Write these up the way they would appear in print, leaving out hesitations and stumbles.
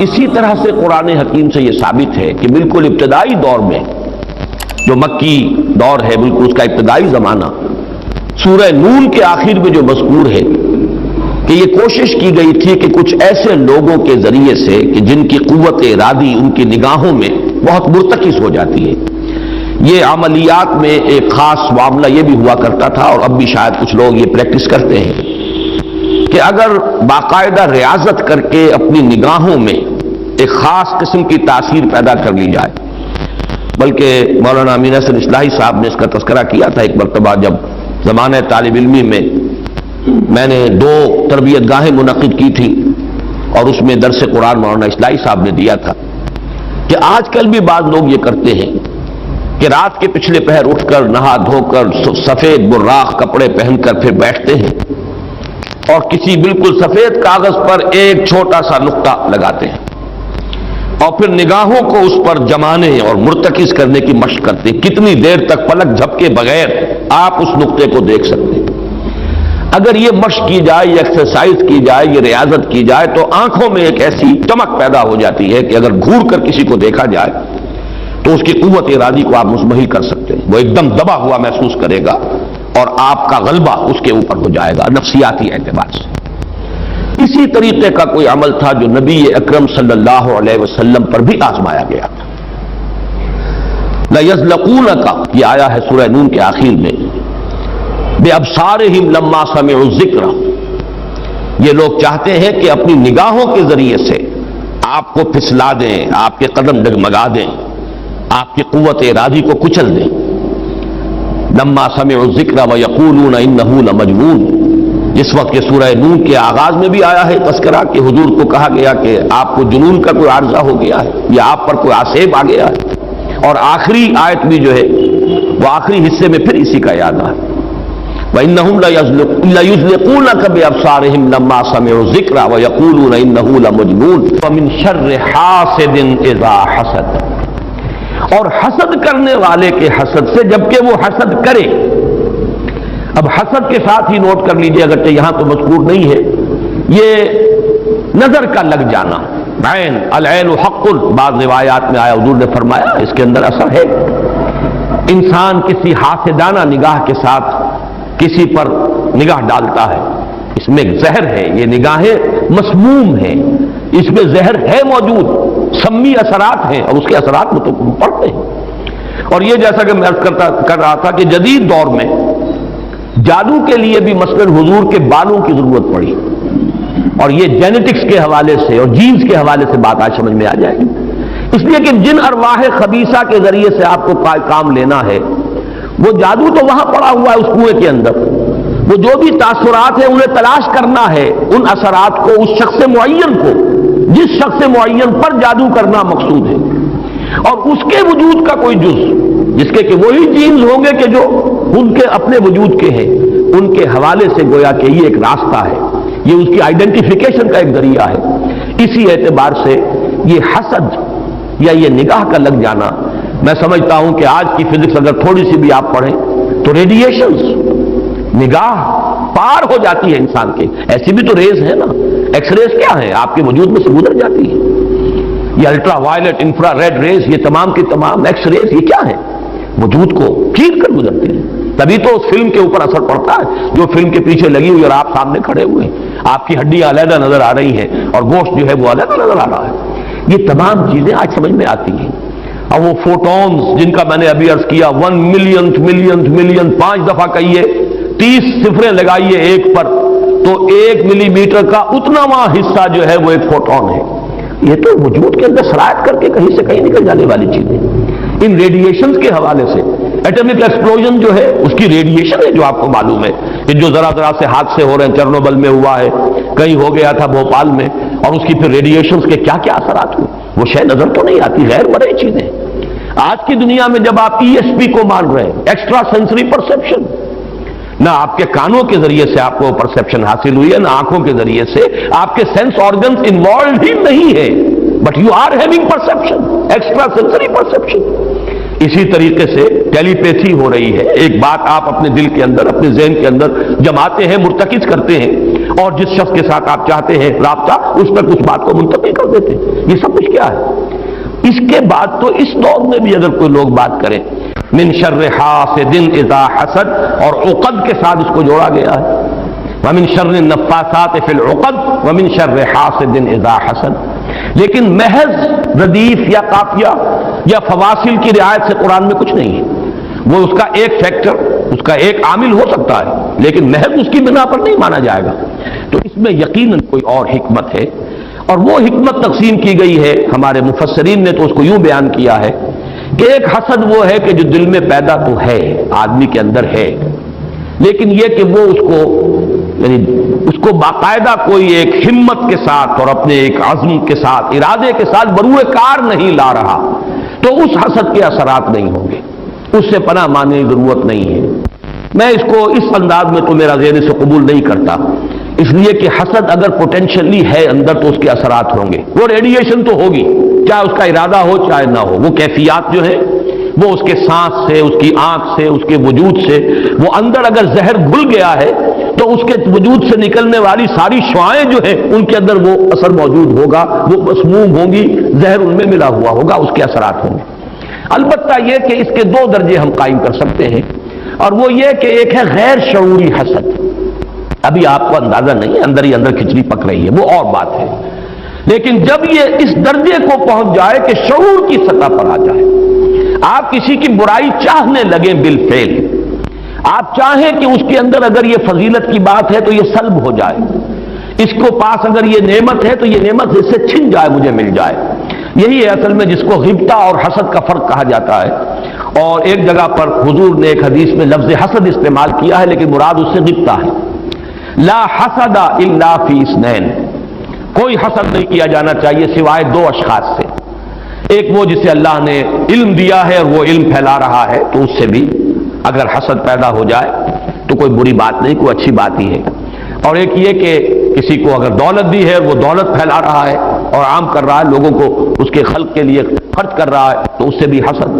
اسی طرح سے قرآن حکیم سے یہ ثابت ہے کہ بالکل ابتدائی دور میں جو مکی دور ہے، بالکل اس کا ابتدائی زمانہ، سورہ نون کے آخر میں جو مذکور ہے کہ یہ کوشش کی گئی تھی کہ کچھ ایسے لوگوں کے ذریعے سے کہ جن کی قوت ارادی ان کی نگاہوں میں بہت مرتکز ہو جاتی ہے، یہ عملیات میں ایک خاص معاملہ یہ بھی ہوا کرتا تھا، اور اب بھی شاید کچھ لوگ یہ پریکٹس کرتے ہیں کہ اگر باقاعدہ ریاضت کر کے اپنی نگاہوں میں ایک خاص قسم کی تاثیر پیدا کر لی جائے، بلکہ مولانا امین حسن اصلاحی صاحب نے اس کا تذکرہ کیا تھا ایک مرتبہ جب زمانہ طالب علمی میں نے 2 تربیت گاہیں منعقد کی تھی، اور اس میں درس قرآن مولانا اصلاحی صاحب نے دیا تھا کہ آج کل بھی بعض لوگ یہ کرتے ہیں کہ رات کے پچھلے پہر اٹھ کر نہا دھو کر سفید براق کپڑے پہن کر پھر بیٹھتے ہیں اور کسی بالکل سفید کاغذ پر ایک چھوٹا سا نقطہ لگاتے ہیں اور پھر نگاہوں کو اس پر جمانے اور مرتکز کرنے کی مشق کرتے ہیں۔ کتنی دیر تک پلک جھپکے بغیر آپ اس نقطے کو دیکھ سکتے ہیں۔ اگر یہ مشق کی جائے، یہ ایکسرسائز کی جائے، یہ ریاضت کی جائے تو آنکھوں میں ایک ایسی چمک پیدا ہو جاتی ہے کہ اگر گھور کر کسی کو دیکھا جائے تو اس کی قوت ارادی کو آپ مزمحل کر سکتے ہیں، وہ ایک دم دبا ہوا محسوس کرے گا اور آپ کا غلبہ اس کے اوپر ہو جائے گا نفسیاتی اعتبار سے۔ اسی طریقے کا کوئی عمل تھا جو نبی اکرم صلی اللہ علیہ وسلم پر بھی آزمایا گیا تھا۔ لَيَزْلَقُونَكَ یہ آیا ہے سورہ نون کے آخر میں، بِأَبْصَارِهِمْ لَمَّا سَمِعُوا الذِّكْرَ، یہ لوگ چاہتے ہیں کہ اپنی نگاہوں کے ذریعے سے آپ کو پھسلا دیں، آپ کے قدم ڈگمگا دیں، آپ کی قوت ارادی کو کچل دیں۔ لَمَّا سَمِعُوا الذِّكْرَ وَيَقُولُونَ إِنَّهُ لَمَجْنُونٌ، جس وقت کہ سورہ نون کے آغاز میں بھی آیا ہے تذکرہ کہ حضور کو کہا گیا کہ آپ کو جنون کا کوئی عارضہ ہو گیا ہے یا آپ پر کوئی آسیب آ گیا ہے، اور آخری آیت بھی جو ہے وہ آخری حصے میں پھر اسی کا یاد ہے، وَإِنَّهُمْ لَيُزْلِقُونَكَ بِأَبْصَارِهِمْ لَمَّا سَمِعُوا الذِّكْرَ وَيَقُولُونَ إِنَّهُ لَمَجْنُونٌ وَمِن شَرِّ حَاسِدٍ إِذَا حَسَدَ، اور حسد کرنے والے کے حسد سے جبکہ وہ حسد کرے۔ اب حسد کے ساتھ ہی نوٹ کر لیجئے، اگرچہ یہاں تو مذکور نہیں ہے، یہ نظر کا لگ جانا، عین العین حق، بعض روایات میں آیا حضور نے فرمایا اس کے اندر اثر ہے۔ انسان کسی حاسدانہ نگاہ کے ساتھ کسی پر نگاہ ڈالتا ہے، اس میں ایک زہر ہے، یہ نگاہیں مسموم ہیں، اس میں زہر ہے موجود، سمی اثرات ہیں اور اس کے اثرات میں تو پڑتے ہیں۔ اور یہ جیسا کہ میں عرض کر رہا تھا کہ جدید دور میں جادو کے لیے بھی مثلاً حضور کے بالوں کی ضرورت پڑی، اور یہ جینیٹکس کے حوالے سے اور جینز کے حوالے سے بات آج سمجھ میں آ جائے گی، اس لیے کہ جن ارواح خبیثہ کے ذریعے سے آپ کو کام لینا ہے وہ جادو تو وہاں پڑا ہوا ہے اس کنویں کے اندر، وہ جو بھی تاثرات ہیں انہیں تلاش کرنا ہے، ان اثرات کو اس شخص معین کو، جس شخص معین پر جادو کرنا مقصود ہے، اور اس کے وجود کا کوئی جز جس کے کہ وہی جینز ہوں گے کہ جو ان کے اپنے وجود کے ہیں، ان کے حوالے سے گویا کہ یہ ایک راستہ ہے، یہ اس کی آئیڈینٹیفیکیشن کا ایک ذریعہ ہے۔ اسی اعتبار سے یہ حسد یا یہ نگاہ کا لگ جانا، میں سمجھتا ہوں کہ آج کی فزکس اگر تھوڑی سی بھی آپ پڑھیں تو ریڈیشنز نگاہ پار ہو جاتی ہے انسان کے، ایسی بھی تو ریز ہے نا، ایکس ریز کیا ہے آپ کے وجود میں سے گزر جاتی ہے، یہ ultraviolet infrared rays, یہ تمام کی تمام ایکس ریز، یہ کیا ہے، وجود کو چیر کر گزرتی ہے، تبھی تو اس فلم کے اوپر اثر پڑتا ہے جو فلم کے پیچھے لگی ہوئی اور آپ سامنے کھڑے ہوئے ہیں، آپ کی ہڈیاں علیحدہ نظر آ رہی ہیں اور گوشت جو ہے وہ علیحدہ نظر آ رہا ہے، یہ تمام چیزیں آج سمجھ میں آتی ہیں۔ اور وہ فوٹونز جن کا میں نے ابھی عرض کیا 1 ملین 5 دفعہ کہیے، 30 صفریں لگائیے ایک پر تو 1 ملی میٹر کا اتناواں حصہ جو ہے وہ ایک فوٹون ہے، یہ تو وجود کے اندر سرایت کر کے کہیں سے کہیں نکل جانے والی چیزیں۔ ان ریڈیشنز کے حوالے سے ایٹمک ایکسپلوژن جو ہے اس کی ریڈیشن ہے جو آپ کو معلوم ہے کہ جو ذرا ذرا سے حادثے ہو رہے ہیں، چرنوبل میں ہوا ہے، کہیں ہو گیا تھا بھوپال میں، اور اس کی پھر ریڈیشنز کے کیا کیا اثرات ہوئے، وہ شے نظر تو نہیں آتی، غیر مرئی چیزیں۔ آج کی دنیا میں جب آپ ESP کو مان رہے ہیں، ایکسٹرا سینسری پرسیپشن، نہ آپ کے کانوں کے ذریعے سے آپ کو پرسیپشن حاصل ہوئی ہے، نہ آنکھوں کے ذریعے سے، آپ کے سینس آرگنز انوالوڈ ہی نہیں ہے، but you are having perception, extra sensory perception. اسی طریقے سے ٹیلی پیتھی ہو رہی ہے، ایک بات آپ اپنے دل کے اندر، اپنے ذہن کے اندر جماتے ہیں، مرتکز کرتے ہیں، اور جس شخص کے ساتھ آپ چاہتے ہیں رابطہ اس پر کچھ بات کو منتقل کر دیتے ہیں. یہ سب کچھ کیا ہے؟ اس کے بعد تو اس دور میں بھی اگر کوئی لوگ بات کریں من شر حاسد اذا حسد، اور عقد کے ساتھ اس کو جوڑا گیا ہے، ومن شر النفاثات فی العقد ومن شر حاسد اذا حسد. لیکن محض ردیف یا قافیہ یا فواصل کی رعایت سے قرآن میں کچھ نہیں ہے. وہ اس کا ایک فیکٹر، اس کا ایک عامل ہو سکتا ہے، لیکن محض اس کی بنا پر نہیں مانا جائے گا. تو اس میں یقیناً کوئی اور حکمت ہے، اور وہ حکمت تقسیم کی گئی ہے. ہمارے مفسرین نے تو اس کو یوں بیان کیا ہے کہ ایک حسد وہ ہے کہ جو دل میں پیدا تو ہے، آدمی کے اندر ہے، لیکن یہ کہ وہ اس کو باقاعدہ کوئی ایک ہمت کے ساتھ اور اپنے ایک عزم کے ساتھ، ارادے کے ساتھ بروئے کار نہیں لا رہا، تو اس حسد کے اثرات نہیں ہوں گے، اس سے پناہ مانگنے کی ضرورت نہیں ہے. میں اس کو اس انداز میں تو میرا ذہن سے قبول نہیں کرتا، اس لیے کہ حسد اگر پوٹینشلی ہے اندر تو اس کے اثرات ہوں گے. وہ ریڈیشن تو ہوگی، چاہے اس کا ارادہ ہو چاہے نہ ہو. وہ کیفیات جو ہے وہ اس کے سانس سے، اس کی آنکھ سے، اس کے وجود سے، وہ اندر اگر زہر گھل گیا ہے تو اس کے وجود سے نکلنے والی ساری شعاعیں جو ہیں ان کے اندر وہ اثر موجود ہوگا، وہ مسموم ہوں گی، زہر ان میں ملا ہوا ہوگا، اس کے اثرات ہوں گے. البتہ یہ کہ اس کے دو درجے ہم قائم کر سکتے ہیں، اور وہ یہ کہ ایک ہے غیر شعوری حسد. ابھی آپ کو اندازہ نہیں ہے، اندر ہی اندر کھچڑی پک رہی ہے، وہ اور بات ہے. لیکن جب یہ اس درجے کو پہنچ جائے کہ شعور کی سطح پر آ جائے، آپ کسی کی برائی چاہنے لگیں بالفعل، آپ چاہیں کہ اس کے اندر اگر یہ فضیلت کی بات ہے تو یہ سلب ہو جائے، اس کو پاس اگر یہ نعمت ہے تو یہ نعمت اس سے چھن جائے، مجھے مل جائے. یہی ہے اصل میں جس کو غبطہ اور حسد کا فرق کہا جاتا ہے. اور ایک جگہ پر حضور نے ایک حدیث میں لفظ حسد استعمال کیا ہے، لیکن مراد اس سے غبطہ ہے. لا حسد الا فی اثنین، کوئی حسد نہیں کیا جانا چاہیے سوائے دو اشخاص سے. ایک وہ جسے اللہ نے علم دیا ہے اور وہ علم پھیلا رہا ہے، تو اس سے بھی اگر حسد پیدا ہو جائے تو کوئی بری بات نہیں، کوئی اچھی بات ہی ہے. اور ایک یہ کہ کسی کو اگر دولت دی ہے اور وہ دولت پھیلا رہا ہے اور عام کر رہا ہے، لوگوں کو اس کے خلق کے لیے خرچ کر رہا ہے، تو اس سے بھی حسد.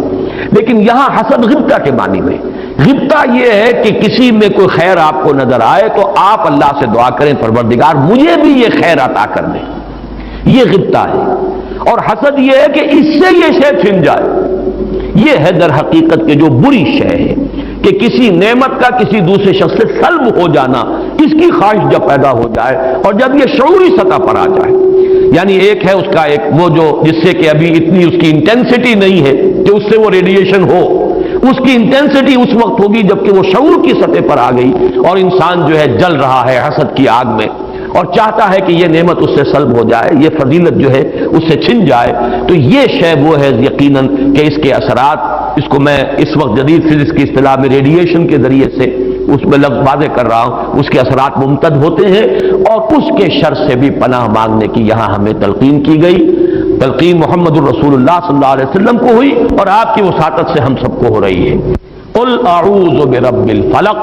لیکن یہاں حسد غبطہ کے معنی میں، غبطہ یہ ہے کہ کسی میں کوئی خیر آپ کو نظر آئے تو آپ اللہ سے دعا کریں پروردگار مجھے بھی یہ خیر عطا کر دے، یہ غبطہ ہے. اور حسد یہ ہے کہ اس سے یہ شے چھن جائے. یہ ہے در حقیقت کہ جو بری شے ہے کہ کسی نعمت کا کسی دوسرے شخص سے سلب ہو جانا، اس کی خواہش جب پیدا ہو جائے اور جب یہ شعوری سطح پر آ جائے. یعنی ایک ہے اس کا ایک وہ جو جس سے کہ ابھی اتنی اس کی انٹینسٹی نہیں ہے کہ اس سے وہ ریڈیشن ہو، اس کی انٹینسٹی اس وقت ہوگی جب کہ وہ شعور کی سطح پر آ گئی اور انسان جو ہے جل رہا ہے حسد کی آگ میں اور چاہتا ہے کہ یہ نعمت اس سے سلب ہو جائے، یہ فضیلت جو ہے اس سے چھن جائے. تو یہ شے وہ ہے یقیناً کہ اس کے اثرات، اس کو میں اس وقت جدید فزکس کی اصطلاح میں ریڈیشن کے ذریعے سے اس میں لفظ واضح کر رہا ہوں، اس کے اثرات ممتد ہوتے ہیں. اور اس کے شر سے بھی پناہ مانگنے کی یہاں ہمیں تلقین کی گئی. تلقین محمد الرسول اللہ صلی اللہ علیہ وسلم کو ہوئی اور آپ کی وساطت سے ہم سب کو ہو رہی ہے. قل اعوذ برب الفلق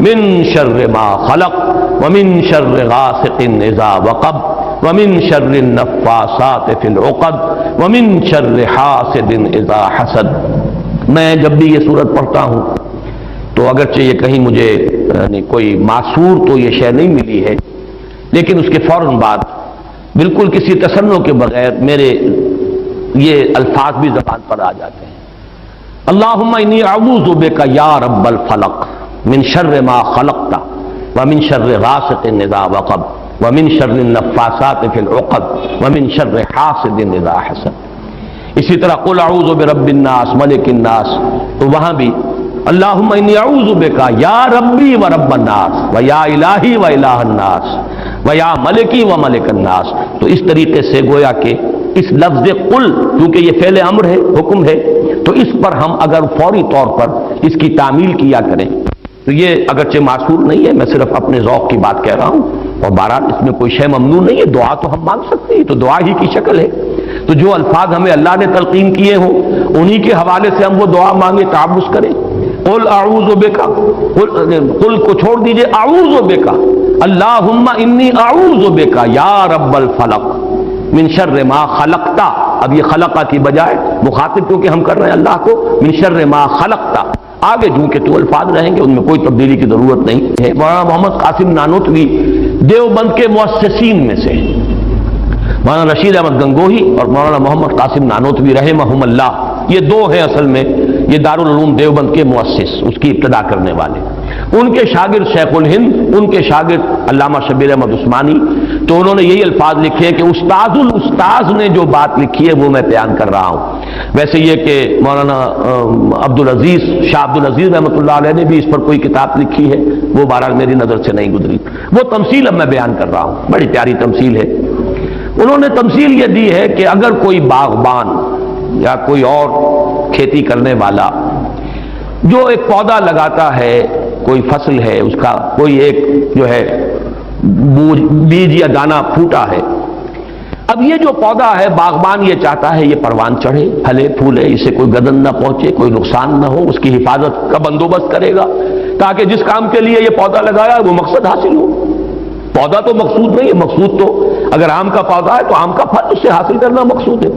من شر ما خلق ومن شر غاسق اذا وقب ومن شر النفاثات فی العقد ومن شر حاسد اذا حسد. میں جب بھی یہ سورت پڑھتا ہوں تو اگرچہ یہ کہیں مجھے کوئی معصور تو یہ شے نہیں ملی ہے، لیکن اس کے فوراً بعد بالکل کسی تصنع کے بغیر میرے یہ الفاظ بھی زبان پر آ جاتے ہیں. اللہم انی اعوذ بک یا رب الفلق من شر ما خلقت ومن شر غاسق اذا وقب ومن شر النفاثات فی العقد ومن شر حاسد اذا حسد. اسی طرح قل اعوذ برب الناس ملک الناس، تو وہاں بھی اللہم انی اعوذ بک یا ربی و رب الناس و یا الہی و الہ الناس و یا ملکی و ملک الناس. تو اس طریقے سے گویا کہ اس لفظ قل کیونکہ یہ فعل امر ہے، حکم ہے، تو اس پر ہم اگر فوری طور پر اس کی تعمیل کیا کریں تو یہ اگرچہ معصور نہیں ہے، میں صرف اپنے ذوق کی بات کہہ رہا ہوں، اور بہرحال اس میں کوئی شے ممنوع نہیں ہے. دعا تو ہم مانگ سکتے ہیں، تو دعا ہی کی شکل ہے. تو جو الفاظ ہمیں اللہ نے تلقین کیے ہوں انہی کے حوالے سے ہم وہ دعا مانگے، تعوذ کریں. قل اعوذ بک، قل کو چھوڑ دیجئے، اعوذ بک اللہم انی اعوذ بک یا رب الفلق من شر ما خلقتا. اب یہ خلقہ کی بجائے مخاطب کیونکہ ہم کر رہے ہیں اللہ کو، من شر ما خلقتا. آگے جو کہ تو الفاظ رہیں گے ان میں کوئی تبدیلی کی ضرورت نہیں ہے. مولانا محمد قاسم نانوتوی دیوبند کے مؤسسین میں سے مولانا رشید احمد گنگوہی اور مولانا محمد قاسم نانوتوی رحمہم اللہ، یہ دو ہیں اصل میں یہ دارالعلوم دیوبند کے مؤسس، اس کی ابتدا کرنے والے۔ ان کے شاگرد شیخ الہند، ان کے شاگرد علامہ شبیر احمد عثمانی، تو انہوں نے یہی الفاظ لکھے ہیں کہ استاد الاستاذ نے جو بات لکھی ہے وہ میں بیان کر رہا ہوں۔ ویسے یہ کہ مولانا عبدالعزیز شاہ عبدالعزیز رحمۃ اللہ علیہ نے بھی اس پر کوئی کتاب لکھی ہے، وہ بہرحال میری نظر سے نہیں گزری، وہ تمثیل اب میں بیان کر رہا ہوں، بڑی پیاری تمثیل ہے۔ انہوں نے تمثیل یہ دی ہے کہ اگر کوئی باغبان یا کوئی اور کھیتی کرنے والا جو ایک پودا لگاتا ہے، کوئی فصل ہے اس کا، کوئی ایک جو ہے بیج یا دانہ پھوٹا ہے، اب یہ جو پودا ہے باغبان یہ چاہتا ہے یہ پروان چڑھے، پھلے پھولے، اسے کوئی گدن نہ پہنچے، کوئی نقصان نہ ہو، اس کی حفاظت کا بندوبست کرے گا تاکہ جس کام کے لیے یہ پودا لگایا وہ مقصد حاصل ہو۔ پودا تو مقصود نہیں ہے، مقصود تو اگر آم کا پودا ہے تو آم کا پھل اس سے حاصل کرنا مقصود ہے۔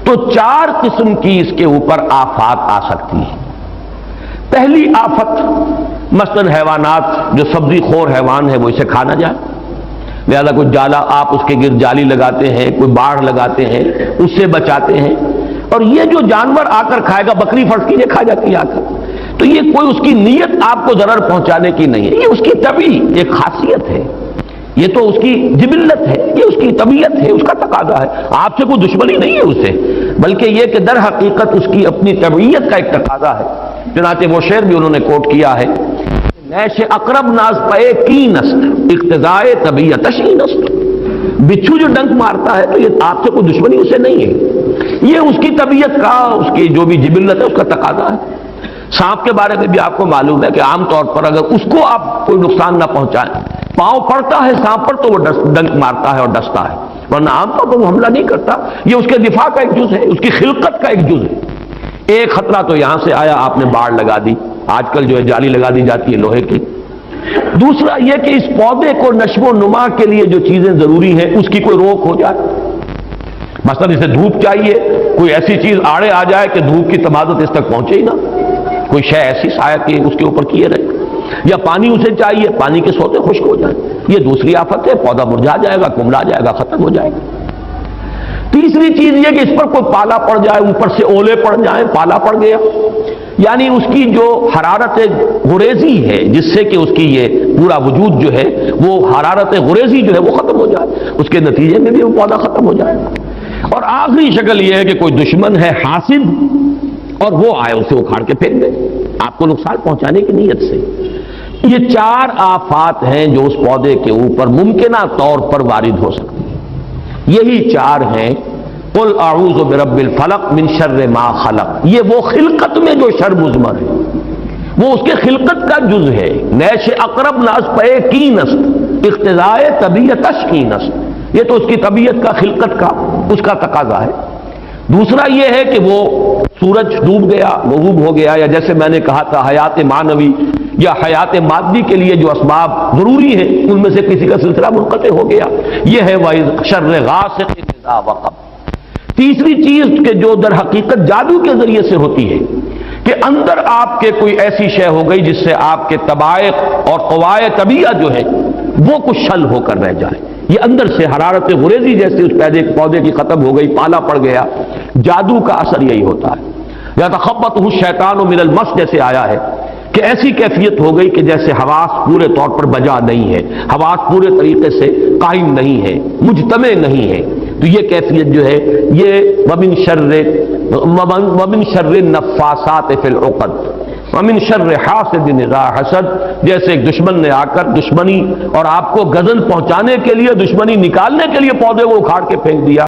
تو چار قسم کی اس کے اوپر آفات آ سکتی ہیں۔ پہلی آفت مثلاً حیوانات، جو سبزی خور حیوان ہے وہ اسے کھا نہ جائے، لہذا کوئی جالا آپ اس کے گرد جالی لگاتے ہیں، کوئی باڑ لگاتے ہیں، اس سے بچاتے ہیں، اور یہ جو جانور آ کر کھائے گا، بکری فرض کیجیے کھا جاتی ہے آ کر، تو یہ کوئی اس کی نیت آپ کو ضرر پہنچانے کی نہیں ہے، یہ اس کی طبعی ایک خاصیت ہے، یہ تو اس کی جبلت ہے، یہ اس کی طبیعت ہے، اس کا تقاضا ہے، آپ سے کوئی دشمنی نہیں ہے اسے، بلکہ یہ کہ در حقیقت اس کی اپنی طبیعت کا ایک تقاضا ہے۔ چنانچہ وہ شعر بھی انہوں نے کوٹ کیا ہے، نیش اقرب ناز پائے کی نست اقتضائے طبیعت شی نست، بچھو جو ڈنک مارتا ہے تو یہ آپ سے کوئی دشمنی اسے نہیں ہے، یہ اس کی طبیعت کا، اس کی جو بھی جبلت ہے اس کا تقاضا ہے۔ سانپ کے بارے میں بھی آپ کو معلوم ہے کہ عام طور پر اگر اس کو آپ کوئی نقصان نہ پہنچائیں، پاؤں پڑتا ہے سانپ پر تو وہ ڈنک مارتا ہے اور ڈستا ہے، ورنہ عام طور پر وہ حملہ نہیں کرتا، یہ اس کے دفاع کا ایک جز ہے، اس کی خلقت کا ایک جز ہے۔ ایک خطرہ تو یہاں سے آیا، آپ نے باڑ لگا دی، آج کل جو ہے جالی لگا دی جاتی ہے لوہے کی۔ دوسرا یہ کہ اس پودے کو نشو و نما کے لیے جو چیزیں ضروری ہیں اس کی کوئی روک ہو جائے، مثلا اسے دھوپ چاہیے، کوئی ایسی چیز آڑے آ جائے کہ دھوپ کی تمازت اس تک پہنچے ہی نہ، کوئی شے ایسی سایہ کی اس کے اوپر کیے رہے، یا پانی اسے چاہیے، پانی کے سوتے خشک ہو جائیں، یہ دوسری آفت ہے، پودا مرجھا جائے گا، کمڑا جائے گا، ختم ہو جائے گا۔ تیسری چیز یہ کہ اس پر کوئی پالا پڑ جائے، اوپر سے اولے پڑ جائیں، پالا پڑ گیا، یعنی اس کی جو حرارت غریزی ہے جس سے کہ اس کی یہ پورا وجود جو ہے وہ حرارت غریزی جو ہے وہ ختم ہو جائے، اس کے نتیجے میں بھی وہ پودا ختم ہو جائے گا۔ اور آخری شکل یہ ہے کہ کوئی دشمن ہے حاسد اور وہ آئے اسے اکھاڑ کے پھینک دے آپ کو نقصان پہنچانے کی نیت سے۔ یہ چار آفات ہیں جو اس پودے کے اوپر ممکنہ طور پر وارد ہو سکتی ہیں، یہی چار ہیں۔ قل اعوذ برب الفلق من شر ما خلق، یہ وہ خلقت میں جو شر مضمر ہے، وہ اس کے خلقت کا جز ہے۔ نیش اقرب ناز پے کی نست اقتضائے طبیعت کی نست، یہ تو اس کی طبیعت کا، خلقت کا، اس کا تقاضا ہے۔ دوسرا یہ ہے کہ وہ سورج ڈوب گیا، غروب ہو گیا، یا جیسے میں نے کہا تھا حیات معنوی یا حیات مادی کے لیے جو اسباب ضروری ہیں ان میں سے کسی کا سلسلہ منقطع ہو گیا، یہ ہے وَإِذْ شَرِّ غَاسِقٍ إِذَا وَقَبَ۔ تیسری چیز کہ جو در حقیقت جادو کے ذریعے سے ہوتی ہے کہ اندر آپ کے کوئی ایسی شے ہو گئی جس سے آپ کے طبائع اور قوائے طبیعت جو ہے وہ کچھ شل ہو کر رہ جائے، یہ اندر سے حرارت غریزی جیسے اس پودے کی ختم ہو گئی، پالا پڑ گیا۔ جادو کا اثر یہی ہوتا ہے، یا تخبطہ الشیطان من المس جیسے آیا ہے کہ ایسی کیفیت ہو گئی کہ جیسے حواس پورے طور پر بجا نہیں ہے، حواس پورے طریقے سے قائم نہیں ہے، مجتمع نہیں ہے، تو یہ کیفیت جو ہے یہ ومن شر النفاثات فی العقد ومن شر حاسد اذا حسد، جیسے ایک دشمن نے آ کر دشمنی اور آپ کو گزن پہنچانے کے لیے، دشمنی نکالنے کے لیے پودے کو اکھاڑ کے پھینک دیا۔